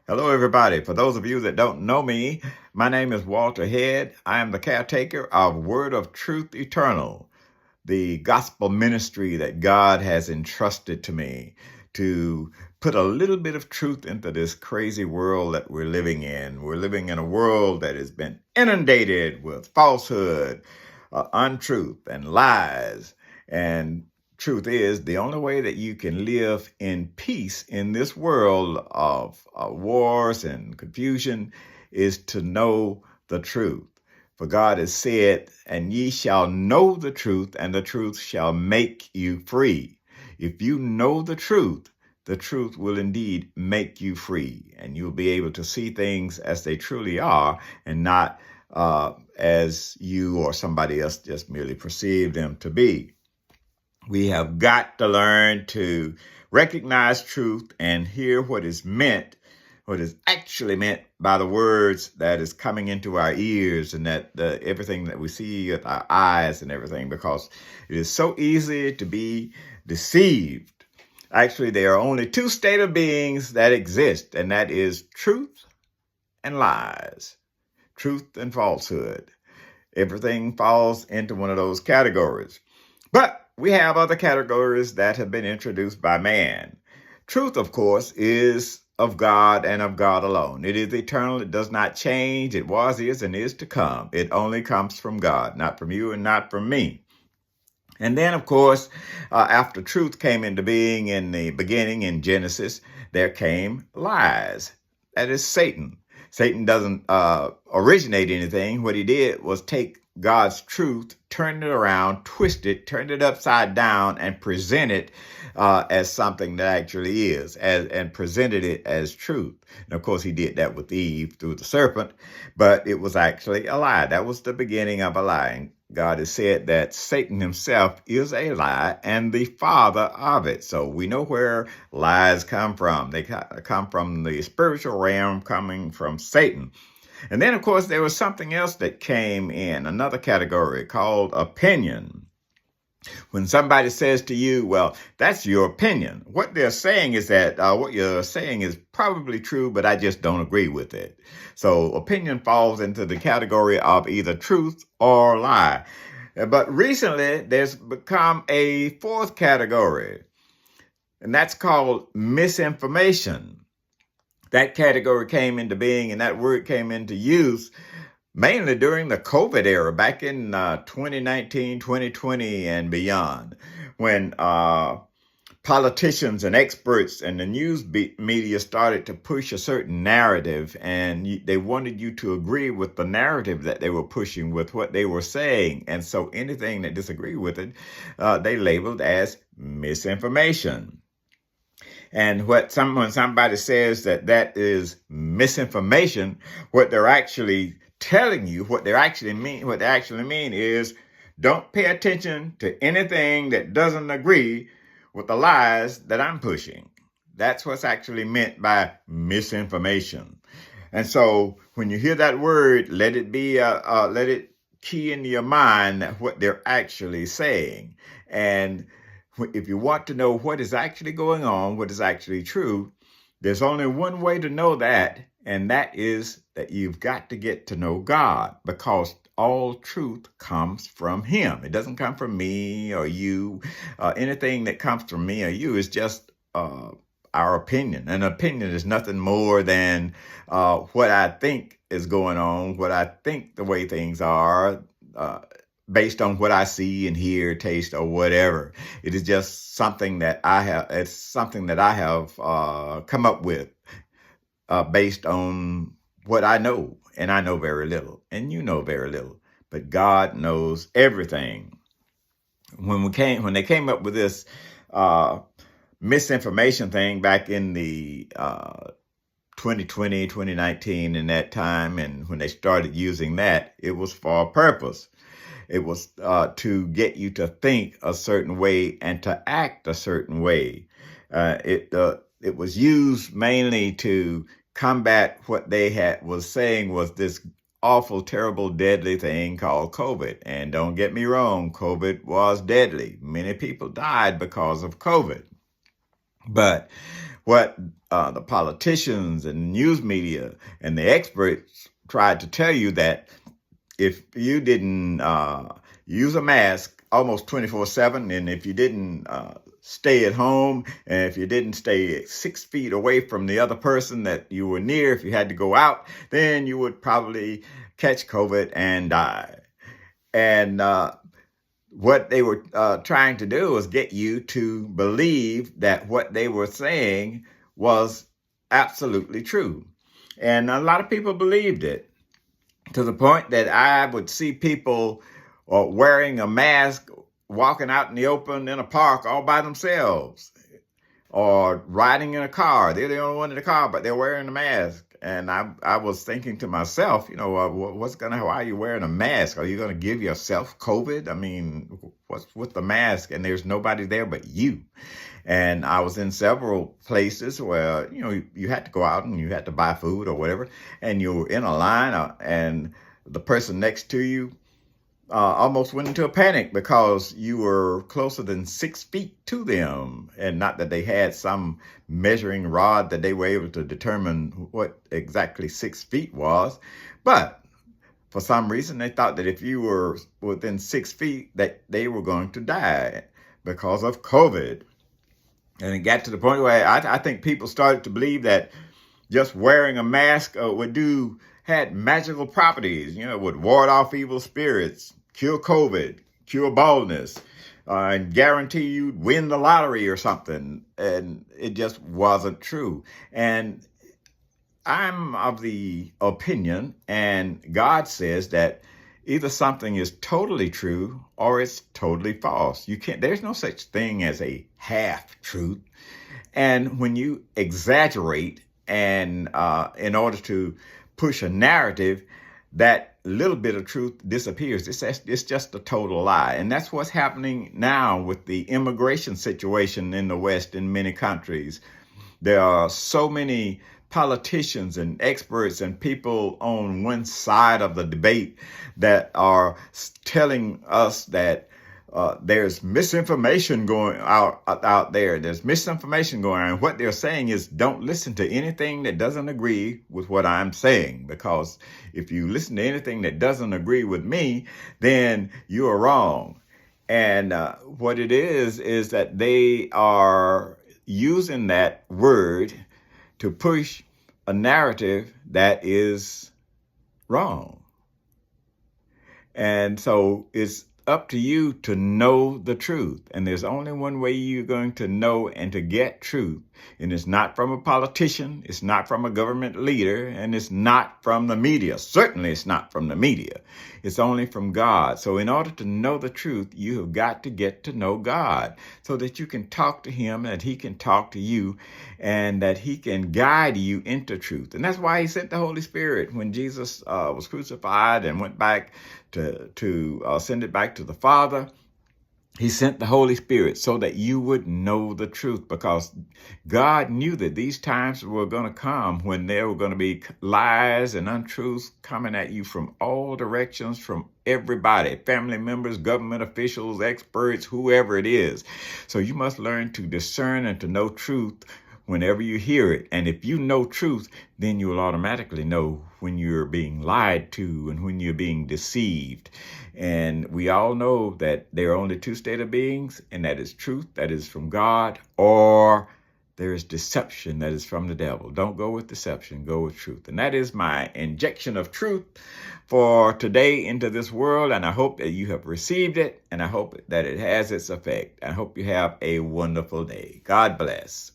Hello, everybody. For those of you that don't know me, my name is Walter Head. I am the caretaker of Word of Truth Eternal, the gospel ministry that God has entrusted to me to put a little bit of truth into this crazy world that we're living in. We're living in a world that has been inundated with falsehood, untruth, and lies. And truth is, the only way that you can live in peace in this world of wars and confusion is to know the truth. For God has said, and ye shall know the truth, and the truth shall make you free. If you know the truth will indeed make you free, and you'll be able to see things as they truly are and not as you or somebody else just merely perceive them to be. We have got to learn to recognize truth and hear what is actually meant by the words that is coming into our ears, and that everything that we see with our eyes and everything, because it is so easy to be deceived. Actually, there are only two state of beings that exist, and that is truth and lies, truth and falsehood. Everything falls into one of those categories. But we have other categories that have been introduced by man. Truth, of course, is of God and of God alone. It is eternal. It does not change. It was, is, and is to come. It only comes from God, not from you and not from me. And then, of course, after truth came into being in the beginning in Genesis, there came lies. That is Satan. Satan doesn't originate anything. What he did was take God's truth, turn it around, twist it, turn it upside down, and present it as something that actually is, and presented it as truth. And of course, he did that with Eve through the serpent, but it was actually a lie. That was the beginning of a lie. And God has said that Satan himself is a lie and the father of it. So we know where lies come from. They come from the spiritual realm, coming from Satan. And then, of course, there was something else that came in, another category called opinion. When somebody says to you, well, that's your opinion, what they're saying is that what you're saying is probably true, but I just don't agree with it. So opinion falls into the category of either truth or lie. But recently, there's become a fourth category, and that's called misinformation. That category came into being, and that word came into use mainly during the COVID era, back in 2019, 2020, and beyond, when politicians and experts and the news media started to push a certain narrative, and they wanted you to agree with the narrative that they were pushing, with what they were saying. And so anything that disagreed with it, they labeled as misinformation. And when somebody says that is misinformation, what they're actually telling you, what they actually mean is, don't pay attention to anything that doesn't agree with the lies that I'm pushing. That's what's actually meant by misinformation. And so when you hear that word, let it key into your mind what they're actually saying. And if you want to know what is actually going on, what is actually true, there's only one way to know that, and that is that you've got to get to know God, because all truth comes from Him. It doesn't come from me or you. Anything that comes from me or you is just our opinion. An opinion is nothing more than what I think is going on, what I think the way things are, based on what I see and hear, taste, or whatever. It is just something that I have. It's something that I have come up with based on what I know, and I know very little, and you know very little. But God knows everything. When they came up with this misinformation thing back in the 2020, 2019, in that time, and when they started using that, it was for a purpose. It was to get you to think a certain way and to act a certain way. It was used mainly to combat what they was saying was this awful, terrible, deadly thing called COVID. And don't get me wrong, COVID was deadly. Many people died because of COVID. But what the politicians and news media and the experts tried to tell you, that if you didn't use a mask almost 24/7, and if you didn't stay at home, and if you didn't stay 6 feet away from the other person that you were near, if you had to go out, then you would probably catch COVID and die. And what they were trying to do was get you to believe that what they were saying was absolutely true. And a lot of people believed it, to the point that I would see people wearing a mask, walking out in the open in a park all by themselves, or riding in a car. They're the only one in the car, but they're wearing a mask. And I was thinking to myself, why are you wearing a mask? Are you going to give yourself COVID? I mean, what's with the mask? And there's nobody there but you. And I was in several places where, you had to go out and you had to buy food or whatever, and you were in a line, and the person next to you almost went into a panic because you were closer than 6 feet to them. And not that they had some measuring rod that they were able to determine what exactly 6 feet was, but for some reason they thought that if you were within 6 feet that they were going to die because of COVID. And it got to the point where I think people started to believe that just wearing a mask had magical properties, would ward off evil spirits, cure COVID, cure baldness, and guarantee you'd win the lottery or something. And it just wasn't true. And I'm of the opinion, and God says, that either something is totally true or it's totally false. There's no such thing as a half truth. And when you exaggerate and in order to push a narrative, that little bit of truth disappears. It's just a total lie. And that's what's happening now with the immigration situation in the West in many countries. There are so many politicians and experts and people on one side of the debate that are telling us that there's misinformation going out there. There's misinformation going on. What they're saying is, don't listen to anything that doesn't agree with what I'm saying, because if you listen to anything that doesn't agree with me, then you are wrong. And what it is that they are using that word to push a narrative that is wrong. And so it's up to you to know the truth. And there's only one way you're going to know and to get truth. And it's not from a politician, it's not from a government leader, and it's not from the media. Certainly it's not from the media. It's only from God. So in order to know the truth, you have got to get to know God so that you can talk to him, that he can talk to you, and that he can guide you into truth. And that's why he sent the Holy Spirit when Jesus was crucified and went back to send it back to the Father. He sent the Holy Spirit so that you would know the truth, because God knew that these times were going to come when there were going to be lies and untruths coming at you from all directions, from everybody, family members, government officials, experts, whoever it is. So you must learn to discern and to know truth whenever you hear it. And if you know truth, then you will automatically know when you're being lied to and when you're being deceived. And we all know that there are only two states of beings, and that is truth, that is from God, or there is deception, that is from the devil. Don't go with deception, go with truth. And that is my injection of truth for today into this world. And I hope that you have received it, and I hope that it has its effect. I hope you have a wonderful day. God bless.